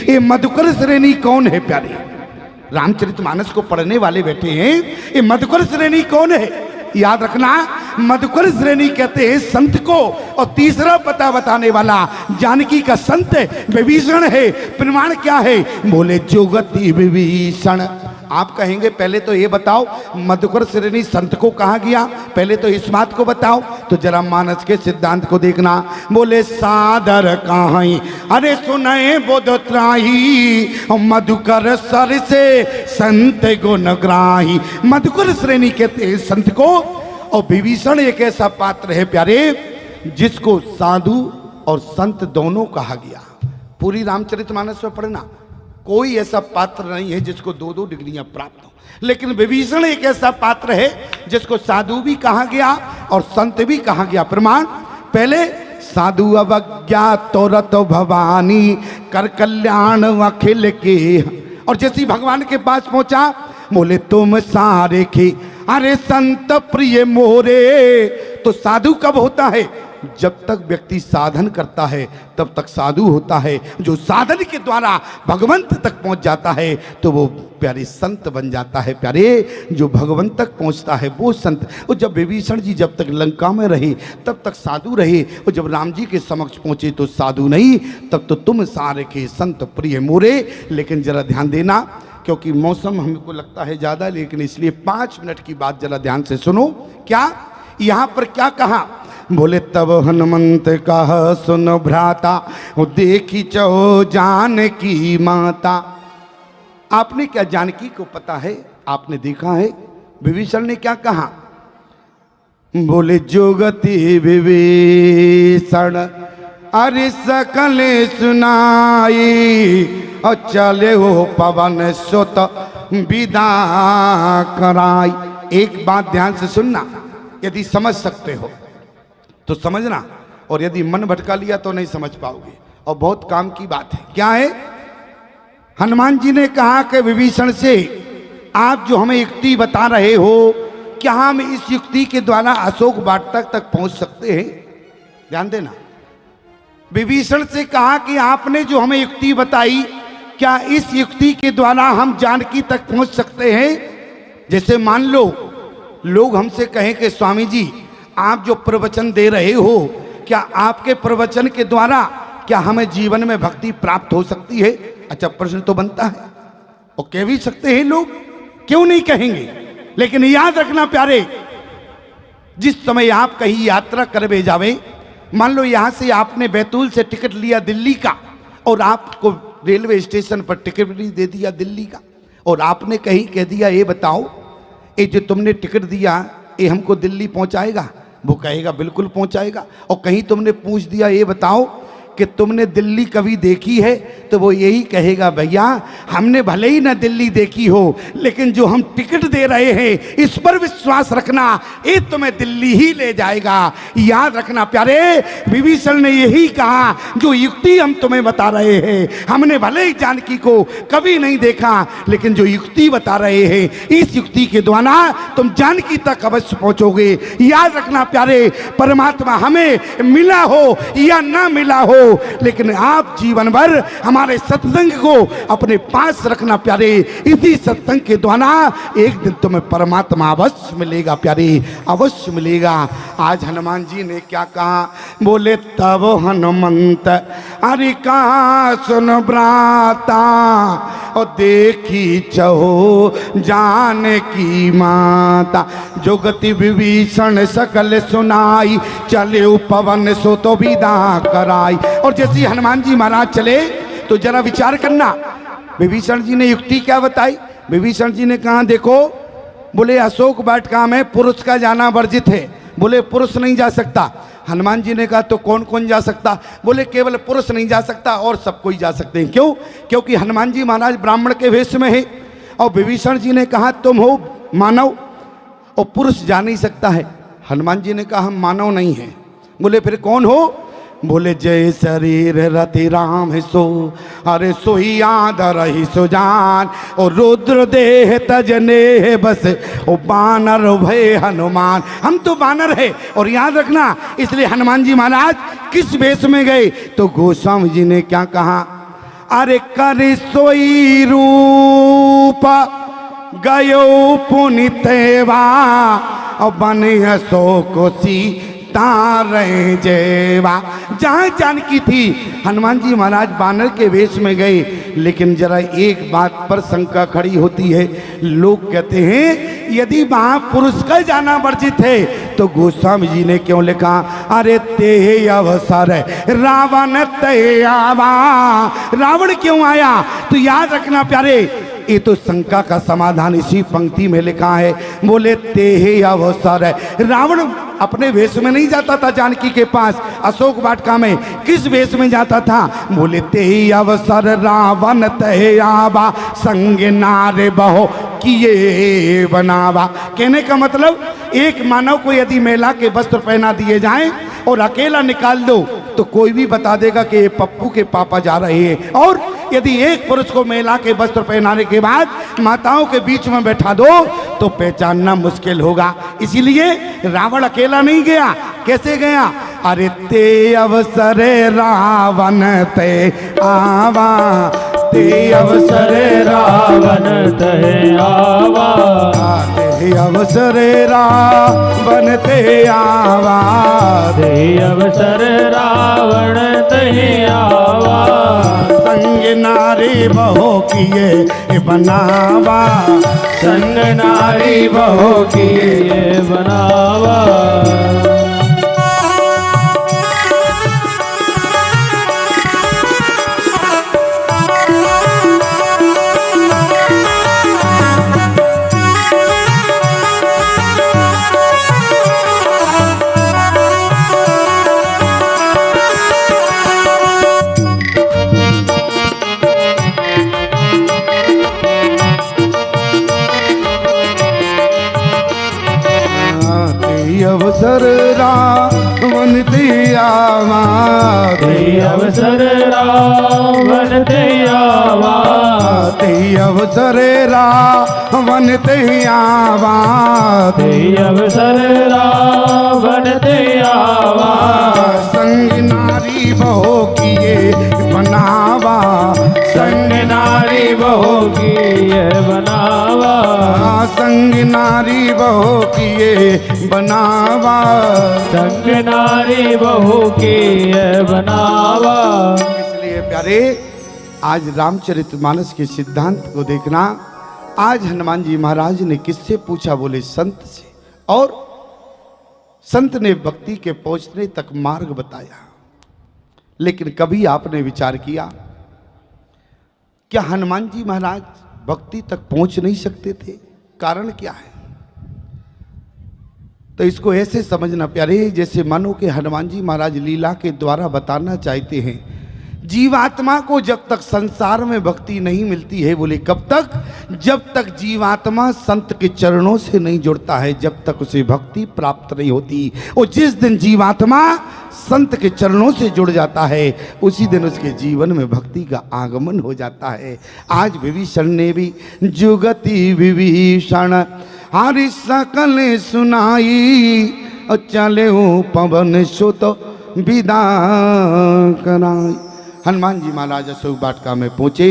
ये मधुकर श्रेणी कौन है प्यारे? रामचरितमानस को पढ़ने वाले बैठे हैं, ये मधुकर श्रेणी कौन है? याद रखना, मधुकर श्रेणी कहते हैं संत को, और तीसरा पता बताने वाला जानकी का संत विभीषण है। प्रमाण क्या है? बोले जोगति विभीषण। आप कहेंगे पहले तो ये बताओ मधुकर श्रेणी संत को कहा गया, पहले तो इस बात को बताओ। तो जरा मानस के सिद्धांत को देखना। बोले सादर कहाई अरे सुनए बोध त्राही, मधुकर सर से संत गुण ग्राही। मधुकर श्रेणी कहते हैं संत को, और विभीषण एक ऐसा पात्र है प्यारे जिसको साधु और संत दोनों कहा गया। पूरी रामचरितमानस में पढ़ना, कोई ऐसा पात्र नहीं है जिसको दो दो डिग्रियां प्राप्त हो, लेकिन विभीषण एक ऐसा पात्र है जिसको साधु भी कहा गया और संत भी कहा गया। प्रमाण, पहले साधु अवज्ञा तोरत भवानी कर कल्याण अखिल के, और जैसे भगवान के पास पहुंचा बोले तुम सारे के अरे संत प्रिय मोरे। तो साधु कब होता है? जब तक व्यक्ति साधन करता है तब तक साधु होता है। जो साधन के द्वारा भगवंत तक पहुंच जाता है तो वो प्यारे संत बन जाता है। प्यारे जो भगवंत तक पहुंचता है वो संत। और जब विभीषण जी जब तक लंका में रहे तब तक साधु रहे, और जब राम जी के समक्ष पहुंचे तो साधु नहीं, तब तो तुम सारे के संत प्रिय मोरे। लेकिन जरा ध्यान देना, क्योंकि मौसम हमको लगता है ज़्यादा, लेकिन इसलिए 5 मिनट की बात जरा ध्यान से सुनो। क्या यहाँ पर क्या कहा? बोले तब हनुमंत कह सुन भ्राता, देखी चो जानकी माता। आपने क्या जानकी को पता है? आपने देखा है? विभीषण ने क्या कहा? बोले जोगति विभीषण अरे सकल सुनाई, और चले हो पवन सुत विदा कराई। एक बात ध्यान से सुनना, यदि समझ सकते हो तो समझना, और यदि मन भटका लिया तो नहीं समझ पाओगे, और बहुत काम की बात है। क्या है? हनुमान जी ने कहा कि विभीषण से आप जो हमें युक्ति बता रहे हो, क्या हम इस युक्ति के द्वारा अशोक वाटिका तक पहुंच सकते हैं? ध्यान देना, विभीषण से कहा कि आपने जो हमें युक्ति बताई, क्या इस युक्ति के द्वारा हम जानकी तक पहुंच सकते हैं? जैसे मान लो लोग हमसे कहें कि स्वामी जी आप जो प्रवचन दे रहे हो, क्या आपके प्रवचन के द्वारा क्या हमें जीवन में भक्ति प्राप्त हो सकती है? अच्छा, प्रश्न तो बनता है, और कह भी सकते हैं लोग, क्यों नहीं कहेंगे। लेकिन याद रखना प्यारे, जिस समय आप कहीं यात्रा कर जावे, मान लो यहां से आपने बैतूल से टिकट लिया दिल्ली का, और आपको रेलवे स्टेशन पर टिकट भी दे दिया दिल्ली का, और आपने कहीं कह दिया ये बताओ ये जो तुमने टिकट दिया ये हमको दिल्ली पहुंचाएगा? वो कहेगा बिल्कुल पहुंचाएगा। और कहीं तुमने पूछ दिया ये बताओ कि तुमने दिल्ली कभी देखी है, तो वो यही कहेगा भैया हमने भले ही ना दिल्ली देखी हो, लेकिन जो हम टिकट दे रहे हैं इस पर विश्वास रखना, ये तुम्हें दिल्ली ही ले जाएगा। याद रखना प्यारे, विभीषण ने यही कहा, जो युक्ति हम तुम्हें बता रहे हैं, हमने भले ही जानकी को कभी नहीं देखा, लेकिन जो युक्ति बता रहे हैं इस युक्ति के द्वारा तुम जानकी तक अवश्य पहुंचोगे। याद रखना प्यारे, परमात्मा हमें मिला हो या ना मिला हो, लेकिन आप जीवन भर हमारे सत्संग को अपने पास रखना प्यारे। इसी सत्संग के द्वारा एक दिन तुम्हें परमात्मा अवश्य मिलेगा प्यारे, अवश्य मिलेगा। आज हनुमान जी ने क्या कहा? बोले तब हनुमंत अरे कहा सुन भ्राता, और देखी चहो जानकी माता। जोगति विभीषण सकल सुनाई, चले पवन सो तो विदा कराई। और जैसे हनुमान जी महाराज चले तो जरा विचार करना, विभीषण जी ने युक्ति क्या बताई? विभीषण जी ने कहा देखो, बोले अशोक वाटिका में पुरुष का जाना वर्जित है, बोले पुरुष नहीं जा सकता। हनुमान जी ने कहा तो कौन कौन जा सकता? बोले केवल पुरुष नहीं जा सकता और सब कोई जा सकते हैं। क्यों? क्योंकि हनुमान जी महाराज ब्राह्मण के वेश में है, और विभीषण जी ने कहा तुम हो मानव और पुरुष जा नहीं सकता है। हनुमान जी ने कहा हम मानव नहीं हैं। बोले फिर कौन हो? बोले जय शरीर रति राम सो, अरे सोही आदर ही सुजान, और रुद्र देह तजने बस ओ बानर भय हनुमान। हम तो बानर है। और याद रखना, इसलिए हनुमान जी महाराज किस वेश में गए? तो गोस्वामी जी ने क्या कहा? अरे कर सोई रूप गयो पुनितेवा बन अशोक सीतारे जेवा। जहाँ जानकी थी हनुमान जी महाराज बानर के वेश में गए, लेकिन जरा एक बात पर शंका खड़ी होती है। लोग कहते हैं यदि वहां पुरुष का जाना वर्जित है तो गोस्वामी जी ने क्यों लिखा अरे ते अवसर रावण ते आवा, रावण क्यों आया? तो याद रखना प्यारे, ये तो शंका का समाधान इसी पंक्ति में लिखा है। बोले ते अवसर, रावण अपने वेश में नहीं जाता था जानकी के पास अशोक वाटिका में, किस वेश में जाता था? बोले ते अवसर रावण ते आवा संग नारे बहो किए बनावा। कहने का मतलब एक मानव को यदि महिला के वस्त्र पहना दिए जाएं और अकेला निकाल दो तो कोई भी बता देगा कि ये पप्पू के पापा जा रहे हैं, और यदि एक पुरुष को महिला के वस्त्र पहनाने के बाद माताओं के बीच में बैठा दो तो पहचानना मुश्किल होगा। इसीलिए रावण अकेला नहीं गया, कैसे गया? अरे ते अवसर रावण ते आवा, ते अवसर रावण ते आवा, ते अवसर रावण ते आवा, ते अवसर रावण ते आवा, संग नारी बहो किए बनावा, संग नारी बहो किए बनावा। अवसर रावण ते आवा, ते अवसर रावण ते आवा, ते अवसर रावण ते आवा, ते अवसर रावण ते आवा, संग नारी बहो किए बनावा, संग नारी बहो किए बनावा, संग नारी बहो किए बनावा, संग नारी बहू किए बनावा। इसलिए प्यारे आज रामचरितमानस के सिद्धांत को देखना। आज हनुमान जी महाराज ने किससे पूछा? बोले संत से, और संत ने भक्ति के पहुंचने तक मार्ग बताया। लेकिन कभी आपने विचार किया क्या हनुमान जी महाराज भक्ति तक पहुंच नहीं सकते थे? कारण क्या है? तो इसको ऐसे समझना प्यारे, जैसे मानो कि हनुमान जी महाराज लीला के द्वारा बताना चाहते हैं जीवात्मा को जब तक संसार में भक्ति नहीं मिलती है। बोले कब तक? जब तक जीवात्मा संत के चरणों से नहीं जुड़ता है, जब तक उसे भक्ति प्राप्त नहीं होती। और जिस दिन जीवात्मा संत के चरणों से जुड़ जाता है उसी दिन उसके जीवन में भक्ति का आगमन हो जाता है। आज विभीषण ने भी जुगति विभीषण हरि सकल सुनाई, और चले पवन सुत विदा कराई। हनुमान जी महाराज अशोक वाटिका में पहुंचे।